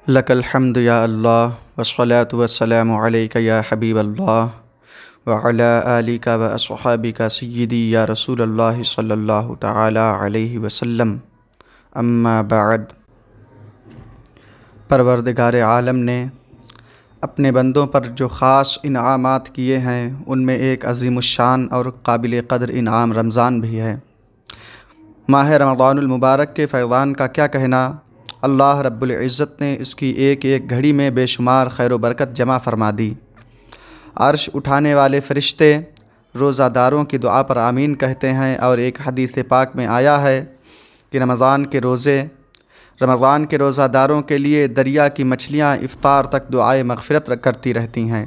لک الحمد یا اللہ والصلاة والسلام علیک یا حبیب اللہ وعلی آلک و اصحابک سیدی یا رسول اللہ صلی اللہ تعالی علیہ وسلم اما بعد۔ پروردگار عالم نے اپنے بندوں پر جو خاص انعامات کیے ہیں ان میں ایک عظیم الشان اور قابل قدر انعام رمضان بھی ہے۔ ماہ رمضان المبارک کے فیضان کا کیا کہنا۔ اللہ رب العزت نے اس کی ایک ایک گھڑی میں بے شمار خیر و برکت جمع فرما دی۔ عرش اٹھانے والے فرشتے روزہ داروں کی دعا پر آمین کہتے ہیں، اور ایک حدیث پاک میں آیا ہے کہ رمضان کے روزہ داروں کے لیے دریا کی مچھلیاں افطار تک دعائے مغفرت کرتی رہتی ہیں۔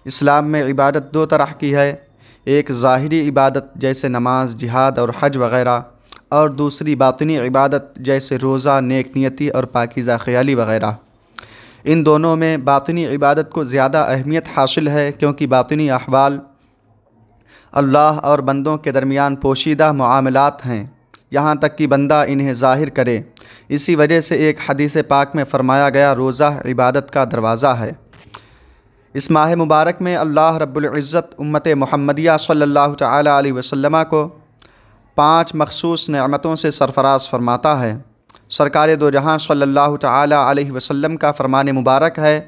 اسلام میں عبادت دو طرح کی ہے، ایک ظاہری عبادت جیسے نماز، جہاد اور حج وغیرہ، اور دوسری باطنی عبادت جیسے روزہ، نیک نیتی اور پاکیزہ خیالی وغیرہ۔ ان دونوں میں باطنی عبادت کو زیادہ اہمیت حاصل ہے، کیونکہ باطنی احوال اللہ اور بندوں کے درمیان پوشیدہ معاملات ہیں، یہاں تک کہ بندہ انہیں ظاہر کرے۔ اسی وجہ سے ایک حدیث پاک میں فرمایا گیا، روزہ عبادت کا دروازہ ہے۔ اس ماہ مبارک میں اللہ رب العزت امت محمدیہ صلی اللہ تعالی علیہ وسلم کو 5 مخصوص نعمتوں سے سرفراز فرماتا ہے۔ سرکار دو جہاں صلی اللہ تعالی علیہ وسلم کا فرمان مبارک ہے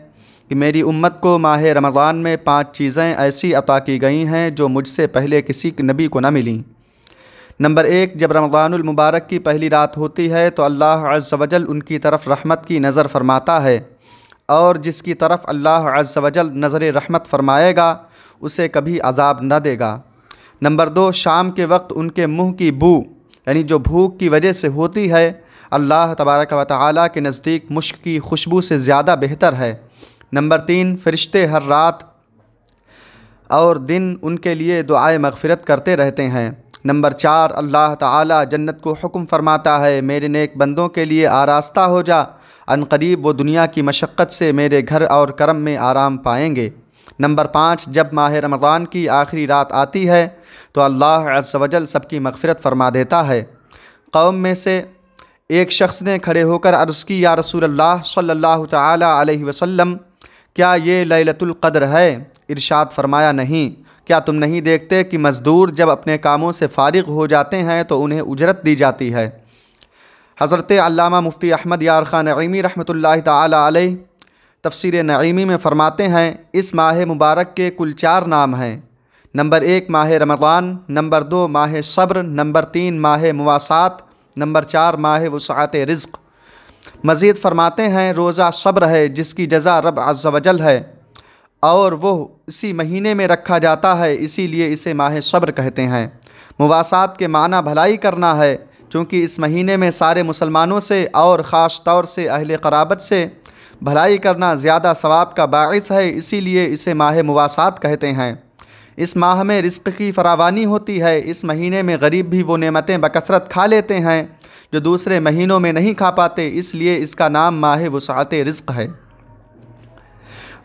کہ میری امت کو ماہ رمضان میں 5 چیزیں ایسی عطا کی گئی ہیں جو مجھ سے پہلے کسی نبی کو نہ ملیں۔ نمبر 1، جب رمضان المبارک کی پہلی رات ہوتی ہے تو اللہ عز و جل ان کی طرف رحمت کی نظر فرماتا ہے، اور جس کی طرف اللہ عز و جل نظر رحمت فرمائے گا اسے کبھی عذاب نہ دے گا۔ نمبر 2، شام کے وقت ان کے منہ کی بو، یعنی جو بھوک کی وجہ سے ہوتی ہے، اللہ تبارک و تعالیٰ کے نزدیک مشک کی خوشبو سے زیادہ بہتر ہے۔ نمبر 3، فرشتے ہر رات اور دن ان کے لیے دعائے مغفرت کرتے رہتے ہیں۔ نمبر 4، اللہ تعالیٰ جنت کو حکم فرماتا ہے، میرے نیک بندوں کے لیے آراستہ ہو جا، عن قریب وہ دنیا کی مشقت سے میرے گھر اور کرم میں آرام پائیں گے۔ نمبر 5، جب ماہ رمضان کی آخری رات آتی ہے تو اللہ عز و جل سب کی مغفرت فرما دیتا ہے۔ قوم میں سے ایک شخص نے کھڑے ہو کر عرض کی، یا رسول اللہ صلی اللہ تعالی علیہ وسلم، کیا یہ لیلۃ القدر ہے؟ ارشاد فرمایا، نہیں۔ کیا تم نہیں دیکھتے کہ مزدور جب اپنے کاموں سے فارغ ہو جاتے ہیں تو انہیں اجرت دی جاتی ہے؟ حضرت علامہ مفتی احمد یار خان نعیمی رحمۃ اللہ تعالی علیہ تفسیر نعیمی میں فرماتے ہیں، اس ماہ مبارک کے کل 4 نام ہیں۔ نمبر 1 ماہ رمضان، نمبر 2 ماہ صبر، نمبر 3 ماہ مواسات، نمبر 4 ماہ وسعت رزق۔ مزید فرماتے ہیں، روزہ صبر ہے جس کی جزا رب عز و جل ہے، اور وہ اسی مہینے میں رکھا جاتا ہے، اسی لیے اسے ماہ صبر کہتے ہیں۔ مواسات کے معنی بھلائی کرنا ہے، چونکہ اس مہینے میں سارے مسلمانوں سے اور خاص طور سے اہل قرابت سے بھلائی کرنا زیادہ ثواب کا باعث ہے، اسی لیے اسے ماہ مواسات کہتے ہیں۔ اس ماہ میں رزق کی فراوانی ہوتی ہے، اس مہینے میں غریب بھی وہ نعمتیں بکثرت کھا لیتے ہیں جو دوسرے مہینوں میں نہیں کھا پاتے، اس لیے اس کا نام ماہ وسعت رزق ہے۔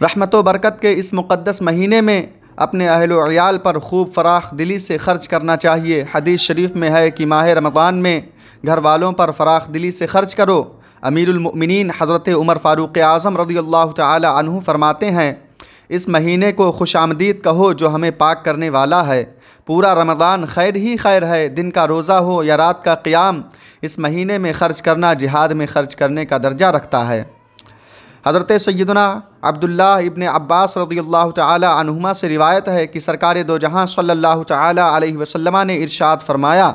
رحمت و برکت کے اس مقدس مہینے میں اپنے اہل و عیال پر خوب فراخ دلی سے خرچ کرنا چاہیے۔ حدیث شریف میں ہے کہ ماہ رمضان میں گھر والوں پر فراخ دلی سے خرچ کرو۔ امیر المؤمنین حضرت عمر فاروق اعظم رضی اللہ تعالی عنہ فرماتے ہیں، اس مہینے کو خوش آمدید کہو جو ہمیں پاک کرنے والا ہے۔ پورا رمضان خیر ہی خیر ہے، دن کا روزہ ہو یا رات کا قیام، اس مہینے میں خرچ کرنا جہاد میں خرچ کرنے کا درجہ رکھتا ہے۔ حضرت سیدنا عبداللہ ابن عباس رضی اللہ تعالی عنہما سے روایت ہے کہ سرکار دو جہاں صلی اللہ تعالی علیہ وسلم نے ارشاد فرمایا،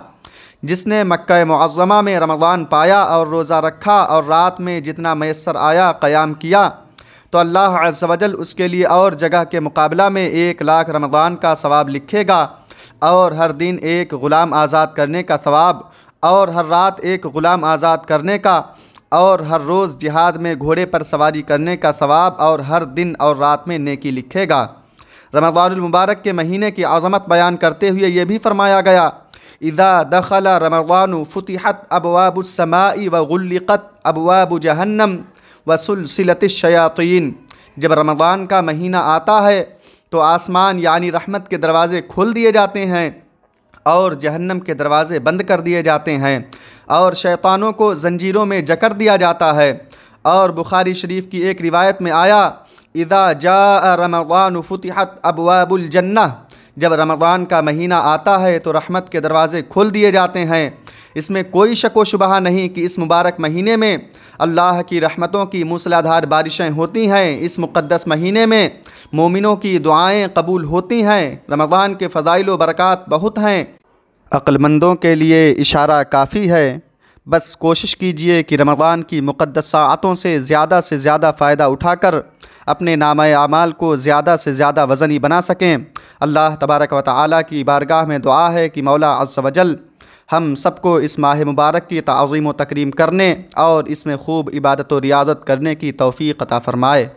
جس نے مکہ معظمہ میں رمضان پایا اور روزہ رکھا اور رات میں جتنا میسر آیا قیام کیا، تو اللہ عز و جل اس کے لیے اور جگہ کے مقابلہ میں 1,00,000 رمضان کا ثواب لکھے گا، اور ہر دن ایک غلام آزاد کرنے کا ثواب، اور ہر رات ایک غلام آزاد کرنے کا، اور ہر روز جہاد میں گھوڑے پر سواری کرنے کا ثواب، اور ہر دن اور رات میں نیکی لکھے گا۔ رمضان المبارک کے مہینے کی عظمت بیان کرتے ہوئے یہ بھی فرمایا گیا، اذا دخل رمضان فتحت ابواب السماء وغلقت ابواب جہنم وسلسلت الشیاطین۔ جب رمضان کا مہینہ آتا ہے تو آسمان یعنی رحمت کے دروازے کھول دیے جاتے ہیں اور جہنم کے دروازے بند کر دیے جاتے ہیں، اور شیطانوں کو زنجیروں میں جکڑ دیا جاتا ہے، اور بخاری شریف کی ایک روایت میں آیا اذا جاء رمضان فتحت ابواب الجنہ، جب رمضان کا مہینہ آتا ہے تو رحمت کے دروازے کھول دیے جاتے ہیں۔ اس میں کوئی شک و شبہ نہیں کہ اس مبارک مہینے میں اللہ کی رحمتوں کی موسلا دھار بارشیں ہوتی ہیں۔ اس مقدس مہینے میں مومنوں کی دعائیں قبول ہوتی ہیں۔ رمضان کے فضائل و برکات بہت ہیں، عقل مندوں کے لیے اشارہ کافی ہے۔ بس کوشش کیجئے کہ رمضان کی مقدس ساعتوں سے زیادہ فائدہ اٹھا کر اپنے نامہ اعمال کو زیادہ سے زیادہ وزنی بنا سکیں۔ اللہ تبارک و تعالیٰ کی بارگاہ میں دعا ہے کہ مولا عز و جل ہم سب کو اس ماہ مبارک کی تعظیم و تکریم کرنے اور اس میں خوب عبادت و ریاضت کرنے کی توفیق عطا فرمائے۔